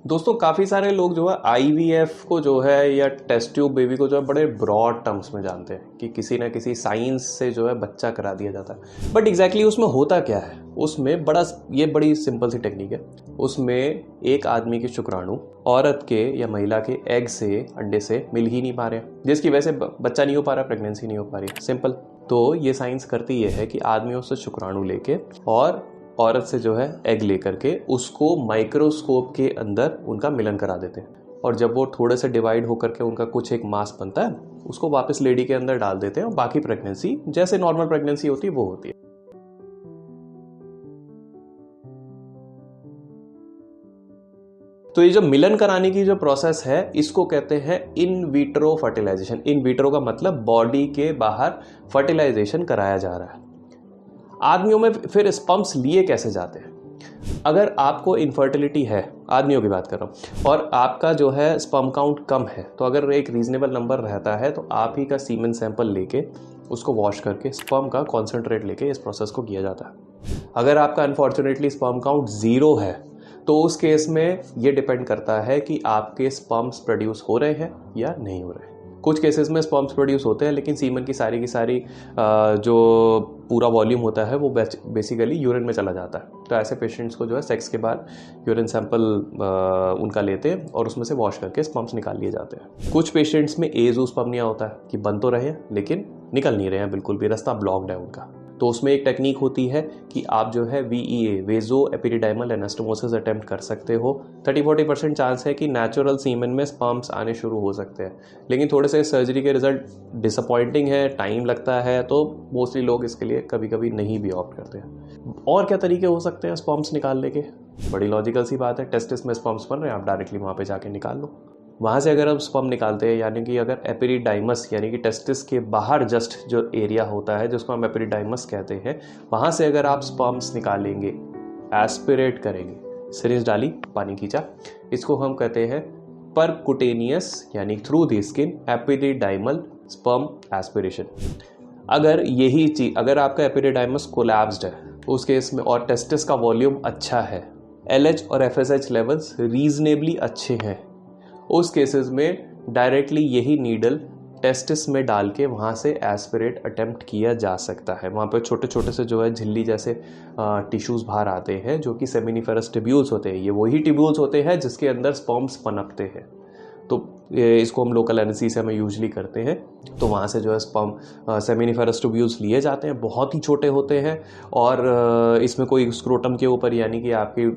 दोस्तों काफ़ी सारे लोग जो है आईवीएफ को जो है या टेस्ट ट्यूब बेबी को जो है बड़े ब्रॉड टर्म्स में जानते हैं कि किसी ना किसी साइंस से जो है बच्चा करा दिया जाता है। बट एग्जैक्टली उसमें होता क्या है? उसमें बड़ी सिंपल सी टेक्निक है। उसमें एक आदमी के शुक्राणु औरत के या महिला के एग से, अंडे से मिल ही नहीं पा रहे, जिसकी वजह से बच्चा नहीं हो पा रहा, प्रेगनेंसी नहीं हो पा रही। सिंपल। तो ये साइंस करती ये है कि आदमी उससे शुक्राणु लेके और औरत से जो है एग लेकर के उसको माइक्रोस्कोप के अंदर उनका मिलन करा देते हैं, और जब वो थोड़े से डिवाइड होकर के उनका कुछ एक मास बनता है, उसको वापस लेडी के अंदर डाल देते हैं और बाकी प्रेगनेंसी जैसे नॉर्मल प्रेगनेंसी होती है वो होती है। तो ये जो मिलन कराने की जो प्रोसेस है इसको कहते हैं in vitro fertilization. In vitro का मतलब बॉडी के बाहर फर्टिलाइजेशन कराया जा रहा है। आदमियों में फिर स्पर्म्स लिए कैसे जाते हैं? अगर आपको इनफर्टिलिटी है, आदमियों की बात कर रहा हूँ, और आपका जो है स्पर्म काउंट कम है, तो अगर एक रीजनेबल नंबर रहता है तो आप ही का सीमेन सैंपल लेके उसको वॉश करके स्पर्म का कॉन्सेंट्रेट लेके इस प्रोसेस को किया जाता है। अगर आपका अनफॉर्चुनेटली स्पर्म काउंट 0 है तो उस केस में ये डिपेंड करता है कि आपके स्पर्म्स प्रोड्यूस हो रहे हैं या नहीं हो रहे हैं। कुछ केसेस में स्पर्म्स प्रोड्यूस होते हैं लेकिन सीमन की सारी जो पूरा वॉल्यूम होता है वो बेसिकली यूरिन में चला जाता है। तो ऐसे पेशेंट्स को जो है सेक्स के बाद यूरिन सैंपल उनका लेते हैं और उसमें से वॉश करके स्पर्म्स निकाल लिए जाते हैं। कुछ पेशेंट्स में एज़ोस्पर्मिया होता है कि बन तो रहे हैं लेकिन निकल नहीं रहे हैं, बिल्कुल भी रास्ता ब्लॉक्ड है उनका। तो उसमें एक टेक्निक होती है कि आप जो है VEA वेजो एपिडिडाइमल एनास्टोमोसिस अटेम्प्ट कर सकते हो। 30-40% चांस है कि नेचुरल सीमेन में स्पर्म्स आने शुरू हो सकते हैं, लेकिन थोड़े से सर्जरी के रिजल्ट डिसअपॉइंटिंग है, टाइम लगता है, तो मोस्टली लोग इसके लिए कभी कभी नहीं भी ऑप्ट करते हैं। और क्या तरीके हो सकते हैं स्पर्म्स निकालने के? बड़ी लॉजिकल सी बात है, टेस्टिस में स्पर्म्स बन रहे हैं, आप डायरेक्टली वहाँ पर जाके निकाल लो। वहाँ से अगर आप स्पर्म निकालते हैं, यानी कि अगर एपिडिडाइमस यानी कि टेस्टिस के बाहर जस्ट जो एरिया होता है जिसको हम एपिडिडाइमस कहते हैं, वहाँ से अगर आप स्पर्म्स निकालेंगे, एस्पिरेट करेंगे, सिरिंज डाली, पानी खींचा, इसको हम कहते हैं परकुटेनियस यानी through the skin epididymal sperm aspiration. अगर यही चीज, अगर आपका एपिडिडाइमस कोलैप्स्ड है उस केस में और टेस्टिस का वॉल्यूम अच्छा है, LH और FSH लेवल्स रीजनेबली अच्छे हैं, उस केसेस में डायरेक्टली यही नीडल टेस्टिस में डाल के वहाँ से एस्पिरेट अटेम्प्ट किया जा सकता है। वहाँ पर छोटे छोटे से जो है झिल्ली जैसे टिश्यूज़ बाहर आते हैं जो कि सेमिनिफेरस ट्यूब्यूल्स होते हैं। ये वही ट्यूब्यूल्स होते हैं जिसके अंदर स्पर्म्स पनपते हैं। तो इसको हम लोकल एनेस्थीसिया में यूजली करते हैं। तो वहाँ से जो है स्पर्म सेमिनिफेरस ट्यूब्यूल्स लिए जाते हैं, बहुत ही छोटे होते हैं, और इसमें कोई स्क्रोटम के ऊपर यानी कि आपके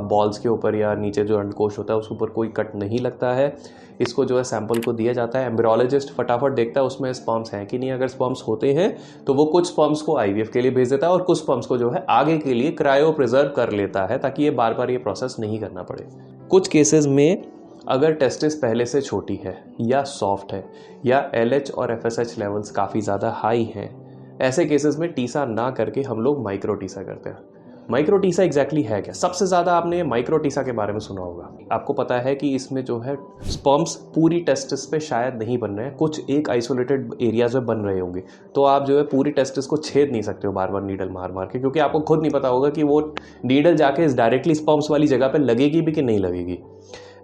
बॉल्स के ऊपर या नीचे जो अंडकोश होता है उसके ऊपर कोई कट नहीं लगता है। इसको जो है सैंपल को दिया जाता है, एम्ब्रियोलॉजिस्ट फटाफट देखता है उसमें स्पर्म्स हैं कि नहीं। अगर स्पर्म्स होते हैं तो वो कुछ स्पर्म्स को IVF के लिए भेज देता है और कुछ स्पर्म्स को जो है आगे के लिए क्रायो प्रिजर्व कर लेता है ताकि ये बार बार ये प्रोसेस नहीं करना पड़े। कुछ केसेस में अगर टेस्टिस पहले से छोटी है या सॉफ्ट है या LH और FSH लेवल्स काफ़ी ज़्यादा हाई हैं, ऐसे केसेस में टीसा ना करके हम लोग माइक्रो टीसा करते हैं। माइक्रो टीसा एग्जैक्टली है क्या? सबसे ज़्यादा आपने माइक्रो टीसा के बारे में सुना होगा। आपको पता है कि इसमें जो है स्पर्म्स पूरी टेस्टिस पे शायद नहीं बन रहे हैं, कुछ एक आइसोलेटेड एरियाज में बन रहे होंगे, तो आप जो है पूरी टेस्टिस को छेद नहीं सकते हो बार बार नीडल मार मार के, क्योंकि आपको खुद नहीं पता होगा कि वो नीडल जाके डायरेक्टली स्पर्म्स वाली जगह पर लगेगी भी कि नहीं लगेगी।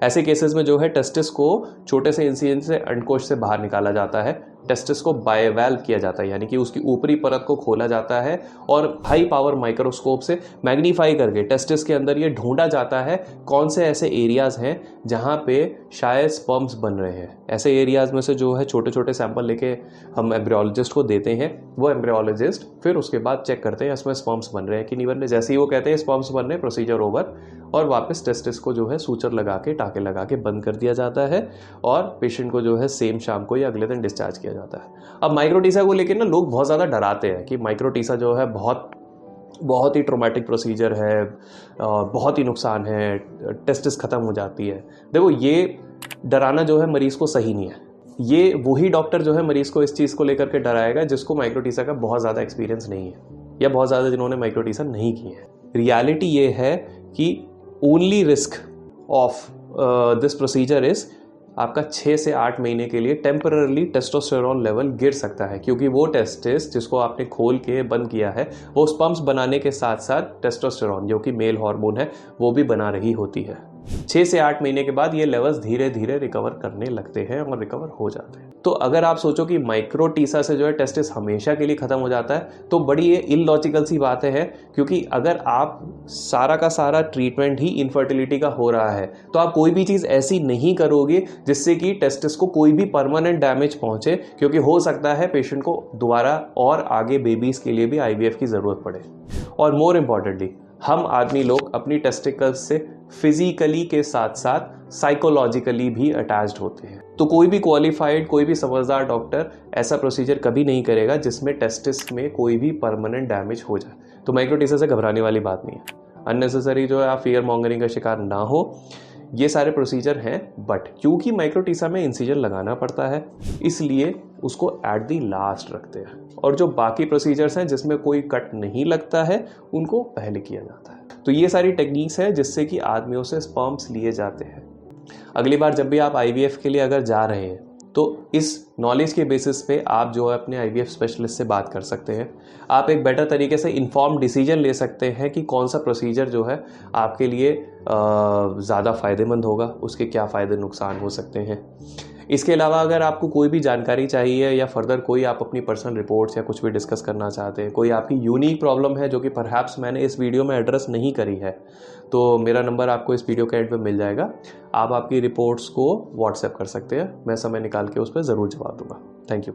ऐसे केसेस में जो है टेस्टिस को छोटे से इंसिजन से अंडकोश से बाहर निकाला जाता है, टेस्टिस को बायवैल्व किया जाता है यानी कि उसकी ऊपरी परत को खोला जाता है और हाई पावर माइक्रोस्कोप से मैग्नीफाई करके टेस्टिस के अंदर ये ढूंढा जाता है कौन से ऐसे एरियाज हैं जहां पे शायद स्पर्म्स बन रहे हैं। ऐसे एरियाज में से जो है छोटे छोटे सैंपल लेके हम एम्ब्रियोलॉजिस्ट को देते हैं, वो एम्ब्रियोलॉजिस्ट फिर उसके बाद चेक करते हैं इसमें स्पर्म्स बन रहे हैं कि नहीं बन रहे। जैसे ही वो कहते हैं स्पर्म्स बन रहे हैं, प्रोसीजर ओवर, और वापस टेस्टिस को जो है सूचर लगा के, टाके लगा के बंद कर दिया जाता है और पेशेंट को जो है सेम शाम को या अगले दिन डिस्चार्ज किया जाता है। अब माइक्रोटीसा को लेकर ना लोग बहुत ज़्यादा डराते हैं कि माइक्रोटीसा जो है बहुत ही ट्रोमेटिक प्रोसीजर है, बहुत ही नुकसान है, टेस्टिस ख़त्म हो जाती है। देखो, ये डराना जो है मरीज़ को सही नहीं है। ये वही डॉक्टर जो है मरीज़ को इस चीज़ को लेकर के डराएगा जिसको माइक्रोटीसा का बहुत ज़्यादा एक्सपीरियंस नहीं है या बहुत ज़्यादा जिन्होंने माइक्रोटीसा नहीं की है। रियलिटी ये है कि only risk of this procedure is आपका 6 से 8 महीने के लिए टेम्पररली टेस्टोस्टेरोन लेवल गिर सकता है, क्योंकि वो टेस्टिस जिसको आपने खोल के बंद किया है वो स्पर्म्स बनाने के साथ साथ टेस्टोस्टेरोन जो कि मेल हार्मोन है वो भी बना रही होती है। 6 से 8 महीने के बाद ये लेवल्स धीरे धीरे रिकवर करने लगते हैं और रिकवर हो जाते हैं। तो अगर आप सोचो कि माइक्रोटीसा से जो है टेस्टिस हमेशा के लिए खत्म हो जाता है, तो बड़ी ये इलॉजिकल सी बात है, क्योंकि अगर आप सारा का सारा ट्रीटमेंट ही इनफर्टिलिटी का हो रहा है तो आप कोई भी चीज़ ऐसी नहीं करोगे जिससे कि टेस्टिस को कोई भी परमानेंट डैमेज पहुंचे, क्योंकि हो सकता है पेशेंट को दोबारा और आगे बेबीज़ के लिए भी IVF की ज़रूरत पड़े। और मोर इम्पॉर्टेंटली, हम आदमी लोग अपनी टेस्टिकल्स से फिजिकली के साथ साथ साइकोलॉजिकली भी अटैच्ड होते हैं। तो कोई भी क्वालिफाइड, कोई भी समझदार डॉक्टर ऐसा प्रोसीजर कभी नहीं करेगा जिसमें टेस्टिस में कोई भी परमानेंट डैमेज हो जाए। तो माइक्रोटीसा से घबराने वाली बात नहीं है। अननेसेसरी जो है आप फियर मॉन्गरिंग का शिकार ना हो, ये सारे प्रोसीजर हैं, बट क्योंकि माइक्रोटीसा में इंसिजन लगाना पड़ता है इसलिए उसको एट दी लास्ट रखते हैं, और जो बाकी प्रोसीजर्स हैं जिसमें कोई कट नहीं लगता है उनको पहले किया जाता है। तो ये सारी टेक्निक्स हैं जिससे कि आदमियों से स्पर्म्स लिए जाते हैं। अगली बार जब भी आप IVF के लिए अगर जा रहे हैं तो इस नॉलेज के बेसिस पे आप जो है अपने IVF स्पेशलिस्ट से बात कर सकते हैं। आप एक बेटर तरीके से इन्फॉर्म्ड डिसीजन ले सकते हैं कि कौन सा प्रोसीजर जो है आपके लिए ज़्यादा फ़ायदेमंद होगा, उसके क्या फ़ायदे नुकसान हो सकते हैं। इसके अलावा अगर आपको कोई भी जानकारी चाहिए या फर्दर कोई आप अपनी पर्सनल रिपोर्ट्स या कुछ भी डिस्कस करना चाहते हैं, कोई आपकी यूनिक प्रॉब्लम है जो कि परहैप्स मैंने इस वीडियो में एड्रेस नहीं करी है, तो मेरा नंबर आपको इस वीडियो के एंड पे मिल जाएगा। आप आपकी रिपोर्ट्स को व्हाट्सएप कर सकते हैं, मैं समय निकाल के उस पर ज़रूर जवाब दूंगा। Thank you.